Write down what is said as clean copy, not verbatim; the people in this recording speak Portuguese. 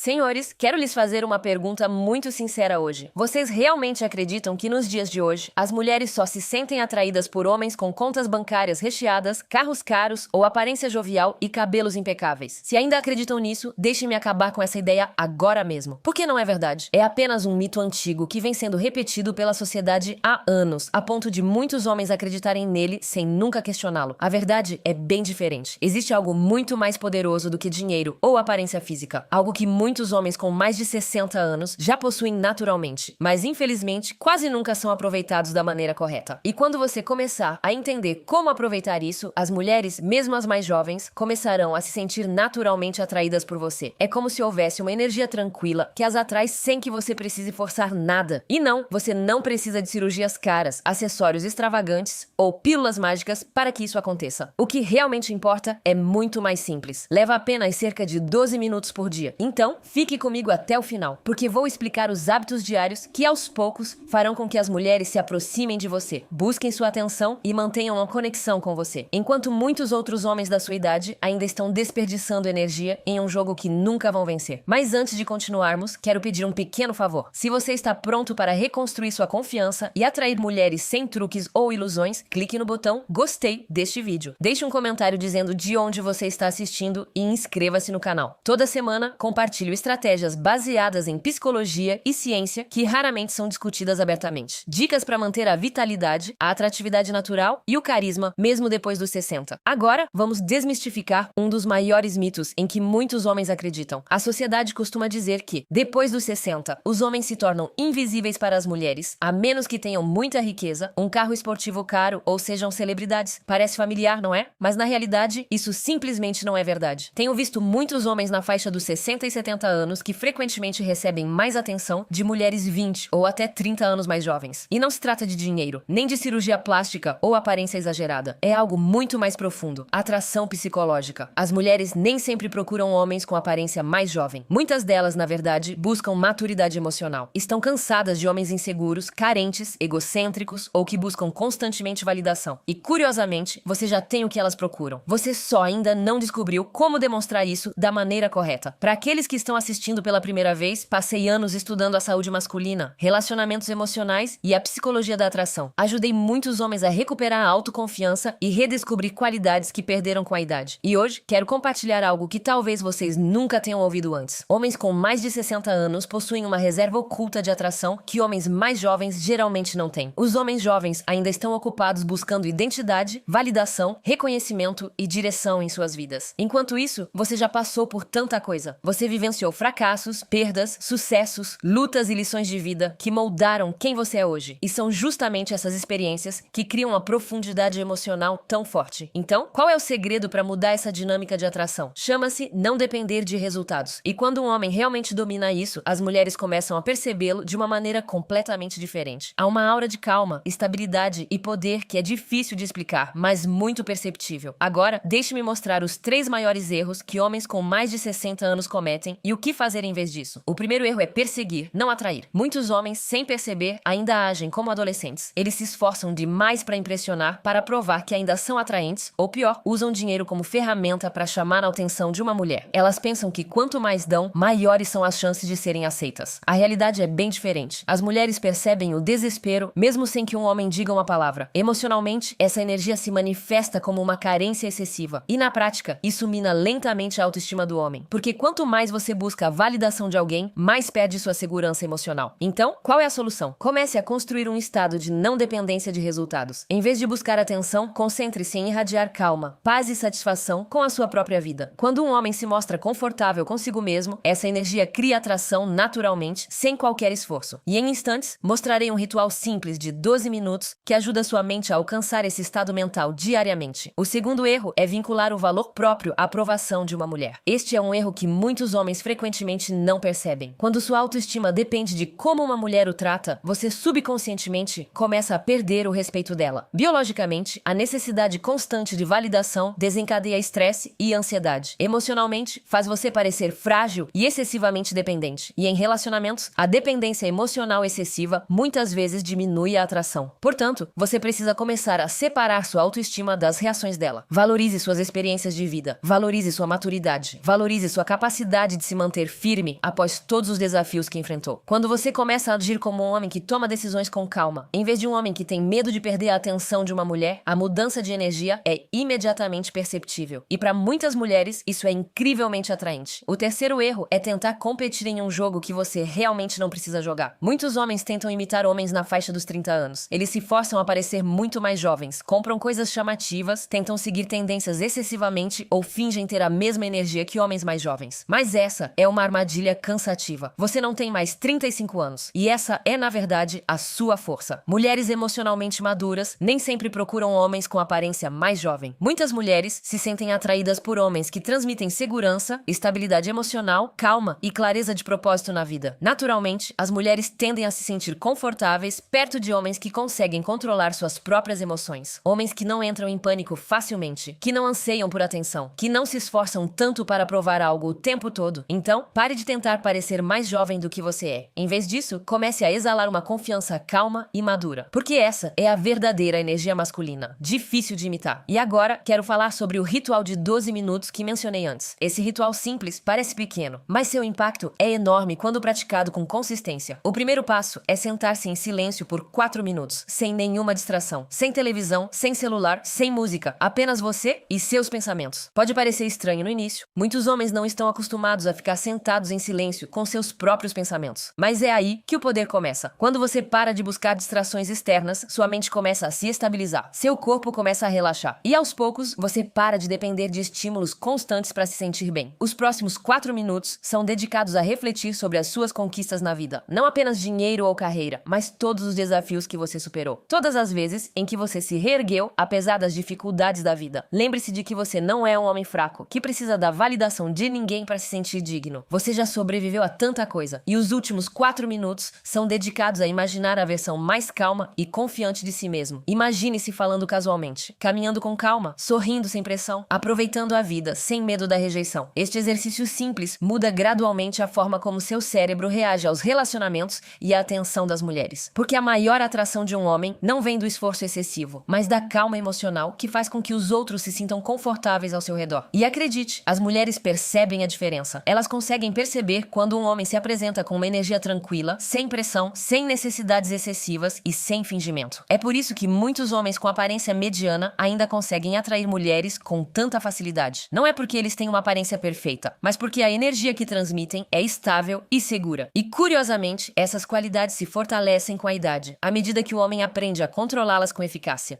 Senhores, quero lhes fazer uma pergunta muito sincera hoje. Vocês realmente acreditam que nos dias de hoje, as mulheres só se sentem atraídas por homens com contas bancárias recheadas, carros caros ou aparência jovial e cabelos impecáveis? Se ainda acreditam nisso, deixem-me acabar com essa ideia agora mesmo. Porque não é verdade. É apenas um mito antigo que vem sendo repetido pela sociedade há anos, a ponto de muitos homens acreditarem nele sem nunca questioná-lo. A verdade é bem diferente. Existe algo muito mais poderoso do que dinheiro ou aparência física. Algo que muitos homens com mais de 60 anos já possuem naturalmente, mas infelizmente quase nunca são aproveitados da maneira correta. E quando você começar a entender como aproveitar isso, as mulheres, mesmo as mais jovens, começarão a se sentir naturalmente atraídas por você. É como se houvesse uma energia tranquila que as atrai sem que você precise forçar nada. E não, você não precisa de cirurgias caras, acessórios extravagantes ou pílulas mágicas para que isso aconteça. O que realmente importa é muito mais simples. Leva apenas cerca de 12 minutos por dia. Então, fique comigo até o final, porque vou explicar os hábitos diários que aos poucos farão com que as mulheres se aproximem de você, busquem sua atenção e mantenham uma conexão com você, enquanto muitos outros homens da sua idade ainda estão desperdiçando energia em um jogo que nunca vão vencer. Mas antes de continuarmos, quero pedir um pequeno favor. Se você está pronto para reconstruir sua confiança e atrair mulheres sem truques ou ilusões, clique no botão gostei deste vídeo. Deixe um comentário dizendo de onde você está assistindo e inscreva-se no canal. Toda semana, compartilho estratégias baseadas em psicologia e ciência que raramente são discutidas abertamente. Dicas para manter a vitalidade, a atratividade natural e o carisma mesmo depois dos 60. Agora, vamos desmistificar um dos maiores mitos em que muitos homens acreditam. A sociedade costuma dizer que, depois dos 60, os homens se tornam invisíveis para as mulheres, a menos que tenham muita riqueza, um carro esportivo caro ou sejam celebridades. Parece familiar, não é? Mas na realidade, isso simplesmente não é verdade. Tenho visto muitos homens na faixa dos 60 e 70 anos que frequentemente recebem mais atenção de mulheres 20 ou até 30 anos mais jovens. E não se trata de dinheiro, nem de cirurgia plástica ou aparência exagerada. É algo muito mais profundo, atração psicológica. As mulheres nem sempre procuram homens com aparência mais jovem. Muitas delas, na verdade, buscam maturidade emocional. Estão cansadas de homens inseguros, carentes, egocêntricos ou que buscam constantemente validação. E curiosamente, você já tem o que elas procuram. Você só ainda não descobriu como demonstrar isso da maneira correta. Para aqueles que estão assistindo pela primeira vez, passei anos estudando a saúde masculina, relacionamentos emocionais e a psicologia da atração. Ajudei muitos homens a recuperar a autoconfiança e redescobrir qualidades que perderam com a idade. E hoje, quero compartilhar algo que talvez vocês nunca tenham ouvido antes. Homens com mais de 60 anos possuem uma reserva oculta de atração que homens mais jovens geralmente não têm. Os homens jovens ainda estão ocupados buscando identidade, validação, reconhecimento e direção em suas vidas. Enquanto isso, você já passou por tanta coisa. Você vivenciou fracassos, perdas, sucessos, lutas e lições de vida que moldaram quem você é hoje. E são justamente essas experiências que criam uma profundidade emocional tão forte. Então, qual é o segredo para mudar essa dinâmica de atração? Chama-se não depender de resultados. E quando um homem realmente domina isso, as mulheres começam a percebê-lo de uma maneira completamente diferente. Há uma aura de calma, estabilidade e poder que é difícil de explicar, mas muito perceptível. Agora, deixe-me mostrar os 3 maiores erros que homens com mais de 60 anos cometem e o que fazer em vez disso. O primeiro erro é perseguir, não atrair. Muitos homens, sem perceber, ainda agem como adolescentes. Eles se esforçam demais para impressionar, para provar que ainda são atraentes, ou pior, usam dinheiro como ferramenta para chamar a atenção de uma mulher. Elas pensam que quanto mais dão, maiores são as chances de serem aceitas. A realidade é bem diferente. As mulheres percebem o desespero, mesmo sem que um homem diga uma palavra. Emocionalmente, essa energia se manifesta como uma carência excessiva. E na prática, isso mina lentamente a autoestima do homem. Porque quanto mais você busca a validação de alguém, mais perde sua segurança emocional. Então, qual é a solução? Comece a construir um estado de não dependência de resultados. Em vez de buscar atenção, concentre-se em irradiar calma, paz e satisfação com a sua própria vida. Quando um homem se mostra confortável consigo mesmo, essa energia cria atração naturalmente, sem qualquer esforço. E em instantes, mostrarei um ritual simples de 12 minutos que ajuda sua mente a alcançar esse estado mental diariamente. O segundo erro é vincular o valor próprio à aprovação de uma mulher. Este é um erro que muitos homens frequentemente não percebem. Quando sua autoestima depende de como uma mulher o trata, você subconscientemente começa a perder o respeito dela. Biologicamente, a necessidade constante de validação desencadeia estresse e ansiedade. Emocionalmente, faz você parecer frágil e excessivamente dependente. E em relacionamentos, a dependência emocional excessiva muitas vezes diminui a atração. Portanto, você precisa começar a separar sua autoestima das reações dela. Valorize suas experiências de vida. Valorize sua maturidade. Valorize sua capacidade de se manter firme após todos os desafios que enfrentou. Quando você começa a agir como um homem que toma decisões com calma, em vez de um homem que tem medo de perder a atenção de uma mulher, a mudança de energia é imediatamente perceptível. E para muitas mulheres, isso é incrivelmente atraente. O terceiro erro é tentar competir em um jogo que você realmente não precisa jogar. Muitos homens tentam imitar homens na faixa dos 30 anos. Eles se forçam a parecer muito mais jovens, compram coisas chamativas, tentam seguir tendências excessivamente ou fingem ter a mesma energia que homens mais jovens. Mas essa é uma armadilha cansativa. Você não tem mais 35 anos. E essa é, na verdade, a sua força. Mulheres emocionalmente maduras nem sempre procuram homens com aparência mais jovem. Muitas mulheres se sentem atraídas por homens que transmitem segurança, estabilidade emocional, calma e clareza de propósito na vida. Naturalmente, as mulheres tendem a se sentir confortáveis perto de homens que conseguem controlar suas próprias emoções. Homens que não entram em pânico facilmente, que não anseiam por atenção, que não se esforçam tanto para provar algo o tempo todo. Então, pare de tentar parecer mais jovem do que você é. Em vez disso, comece a exalar uma confiança calma e madura. Porque essa é a verdadeira energia masculina, difícil de imitar. E agora, quero falar sobre o ritual de 12 minutos que mencionei antes. Esse ritual simples parece pequeno, mas seu impacto é enorme quando praticado com consistência. O primeiro passo é sentar-se em silêncio por 4 minutos, sem nenhuma distração, sem televisão, sem celular, sem música, apenas você e seus pensamentos. Pode parecer estranho no início, muitos homens não estão acostumados a ficar sentados em silêncio com seus próprios pensamentos. Mas é aí que o poder começa. Quando você para de buscar distrações externas, sua mente começa a se estabilizar, seu corpo começa a relaxar. E aos poucos, você para de depender de estímulos constantes para se sentir bem. Os próximos 4 minutos são dedicados a refletir sobre as suas conquistas na vida. Não apenas dinheiro ou carreira, mas todos os desafios que você superou. Todas as vezes em que você se reergueu, apesar das dificuldades da vida. Lembre-se de que você não é um homem fraco, que precisa da validação de ninguém para se sentir digno. Você já sobreviveu a tanta coisa. E os últimos 4 minutos são dedicados a imaginar a versão mais calma e confiante de si mesmo. Imagine-se falando casualmente, caminhando com calma, sorrindo sem pressão, aproveitando a vida, sem medo da rejeição. Este exercício simples muda gradualmente a forma como seu cérebro reage aos relacionamentos e à atenção das mulheres. Porque a maior atração de um homem não vem do esforço excessivo, mas da calma emocional que faz com que os outros se sintam confortáveis ao seu redor. E acredite, as mulheres percebem a diferença. Elas conseguem perceber quando um homem se apresenta com uma energia tranquila, sem pressão, sem necessidades excessivas e sem fingimento. É por isso que muitos homens com aparência mediana ainda conseguem atrair mulheres com tanta facilidade. Não é porque eles têm uma aparência perfeita, mas porque a energia que transmitem é estável e segura. E curiosamente, essas qualidades se fortalecem com a idade, à medida que o homem aprende a controlá-las com eficácia.